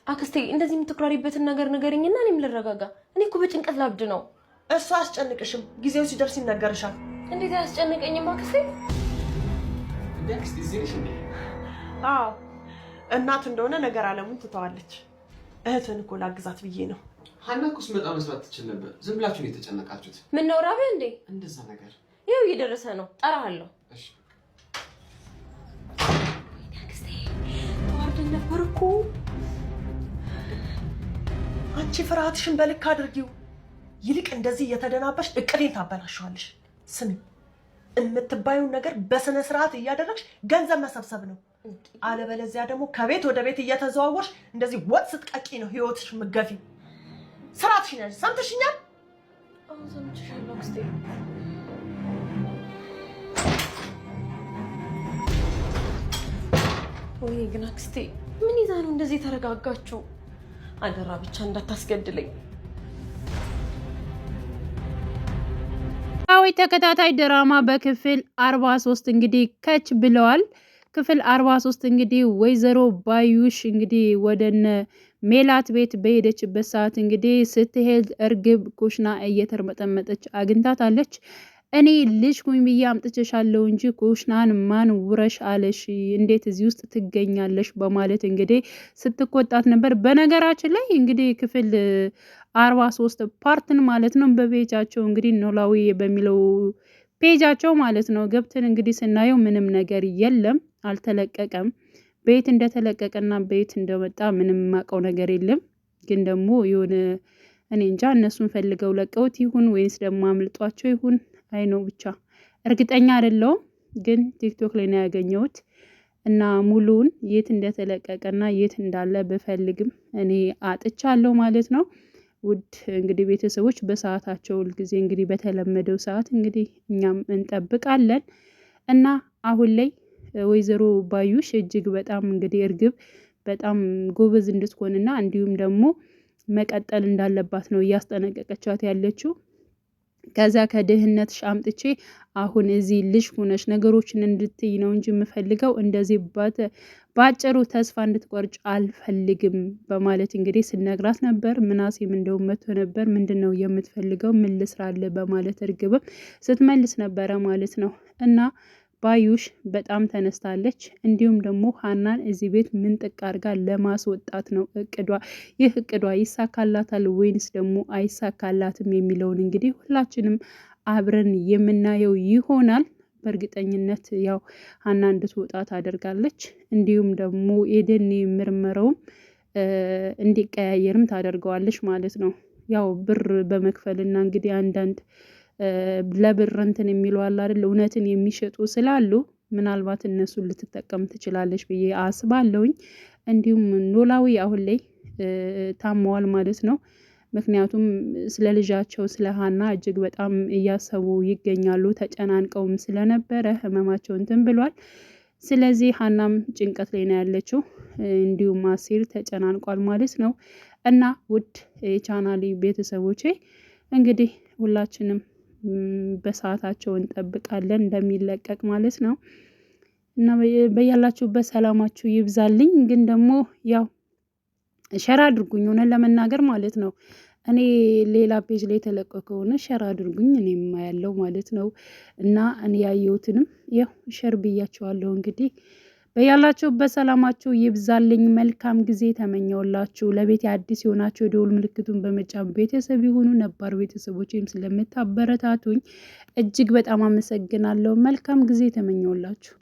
አክስቴ እንደዚህ የምትኩራሪበትን ነገር ንገሪኝና እኔም ልረጋጋ። እኔ እኮ በጭንቀት ላብድ ነው። እሱ አስጨንቅሽም፣ ጊዜው ሲደርስ ይነገርሻል። እንዴት አያስጨንቀኝም አክስቴ? አክስቴ እዚህ እንዴ? አዎ እናት እንደሆነ ነገር አለሙን ትተዋለች። እህትን እኮ ላግዛት ብዬ ነው። ሀና እኮ ስትመጣ መስራት ትችል ነበር። ዝም ብላችሁ ነው የተጨነቃችሁት። ምን ነው ራበህ እንዴ? እንደዛ ነገር ይኸው እየደረሰ ነው። ጠራሃለሁ። እሺ አክስቴ ተዋርደን ነበር እኮ። አንቺ ፍርሃትሽን በልክ አድርጊው። ይልቅ እንደዚህ እየተደናበሽ እቅዴን ታበላሽዋለሽ። ስሚ፣ የምትባዩን ነገር በስነ ስርዓት እያደረግሽ ገንዘብ መሰብሰብ ነው። አለበለዚያ ደግሞ ከቤት ወደ ቤት እየተዘዋወርሽ እንደዚህ ወጥ ስትቀቂ ነው ህይወትሽ ምገፊ። ስራትሽን ያዥ። ሰምተሽኛል? አሁን ሰምቼሻለሁ አክስቴ። ወይ ግን አክስቴ ምን ይዛ ነው እንደዚህ ተረጋጋችሁ? አደራ ብቻ እንዳታስገድለኝ። ኖላዊ ተከታታይ ድራማ በክፍል 43 እንግዲህ ከች ብለዋል። ክፍል 43 እንግዲህ ወይዘሮ ባዩሽ እንግዲህ ወደነ ሜላት ቤት በሄደችበት ሰዓት እንግዲህ ስትሄድ እርግብ ኩሽና እየተርመጠመጠች አግኝታታለች። እኔ ልጅ ኩኝ ብዬ አምጥቼሻለሁ እንጂ ኩሽናን ማን ውረሽ አለሽ? እንዴት እዚህ ውስጥ ትገኛለሽ? በማለት እንግዲህ ስትቆጣት ነበር። በነገራችን ላይ እንግዲህ ክፍል 43 ፓርትን ማለት ነው በፔጃቸው እንግዲህ ኖላዊ በሚለው ፔጃቸው ማለት ነው ገብተን እንግዲህ ስናየው ምንም ነገር የለም፣ አልተለቀቀም። ቤት እንደተለቀቀና ቤት እንደመጣ ምንም የማውቀው ነገር የለም። ግን ደግሞ የሆነ እኔ እንጃ እነሱን ፈልገው ለቀውት ይሁን ወይንስ ደግሞ አምልጧቸው ይሁን አይ ነው ብቻ እርግጠኛ አይደለሁም። ግን ቲክቶክ ላይ ነው ያገኘሁት እና ሙሉውን የት እንደተለቀቀና የት እንዳለ ብፈልግም እኔ አጥቻለሁ ማለት ነው። ውድ እንግዲህ ቤተሰቦች በሰዓታቸው ሁልጊዜ እንግዲህ በተለመደው ሰዓት እንግዲህ እኛም እንጠብቃለን እና አሁን ላይ ወይዘሮ ባዩሽ እጅግ በጣም እንግዲህ እርግብ በጣም ጎበዝ እንድትሆንና እንዲሁም ደግሞ መቀጠል እንዳለባት ነው እያስጠነቀቀቻት ያለችው። ከዛ ከድህነትሽ አምጥቼ አሁን እዚህ ልጅ ሆነሽ ነገሮችን እንድትይ ነው እንጂ የምፈልገው እንደዚህ ባጭሩ ተስፋ እንድትቆርጭ አልፈልግም በማለት እንግዲህ ስነግራት ነበር። ምናሴም እንደው መጥቶ ነበር ምንድን ነው የምትፈልገው ምን ልስራልህ በማለት እርግብም ስትመልስ ነበረ ማለት ነው። እና ባዩሽ በጣም ተነስታለች። እንዲሁም ደግሞ ሀናን እዚህ ቤት ምንጥቅ አድርጋ ለማስወጣት ነው እቅዷ። ይህ እቅዷ ይሳካላታል ወይንስ ደግሞ አይሳካላትም የሚለውን እንግዲህ ሁላችንም አብረን የምናየው ይሆናል። በእርግጠኝነት ያው ሀና እንድትወጣ ታደርጋለች። እንዲሁም ደግሞ የደኔ ምርመራውም እንዲቀያየርም ታደርገዋለች ማለት ነው። ያው ብር በመክፈልና እንግዲህ አንዳንድ ለብር እንትን የሚሉ አለ አይደል እውነትን የሚሸጡ ስላሉ ምናልባት እነሱን ልትጠቀም ትችላለች ብዬ አስባለሁኝ። እንዲሁም ኖላዊ አሁን ላይ ታመዋል ማለት ነው። ምክንያቱም ስለ ልጃቸው ስለ ሀና እጅግ በጣም እያሰቡ ይገኛሉ። ተጨናንቀውም ስለነበረ ህመማቸው እንትን ብሏል። ስለዚህ ሀናም ጭንቀት ላይ ነው ያለችው። እንዲሁም አሲር ተጨናንቋል ማለት ነው። እና ውድ የቻናሌ ቤተሰቦቼ እንግዲህ ሁላችንም በሰዓታቸው እንጠብቃለን እንደሚለቀቅ ማለት ነው። እና በያላችሁበት ሰላማችሁ ይብዛልኝ። ግን ደግሞ ያው ሸር አድርጉኝ ሆነ ለመናገር ማለት ነው። እኔ ሌላ ፔጅ ላይ የተለቀቀ ከሆነ ሸር አድርጉኝ እኔም ያለው ማለት ነው። እና እኔ ያየሁትንም ያው ሸር ብያችኋለሁ። እንግዲህ በያላችሁበት ሰላማችሁ ይብዛልኝ። መልካም ጊዜ ተመኘውላችሁ። ለቤት አዲስ የሆናችሁ የደወል ምልክቱን በመጫን ቤተሰብ የሆኑ ነባር ቤተሰቦችም ስለምታበረታቱኝ እጅግ በጣም አመሰግናለሁ። መልካም ጊዜ ተመኘውላችሁ።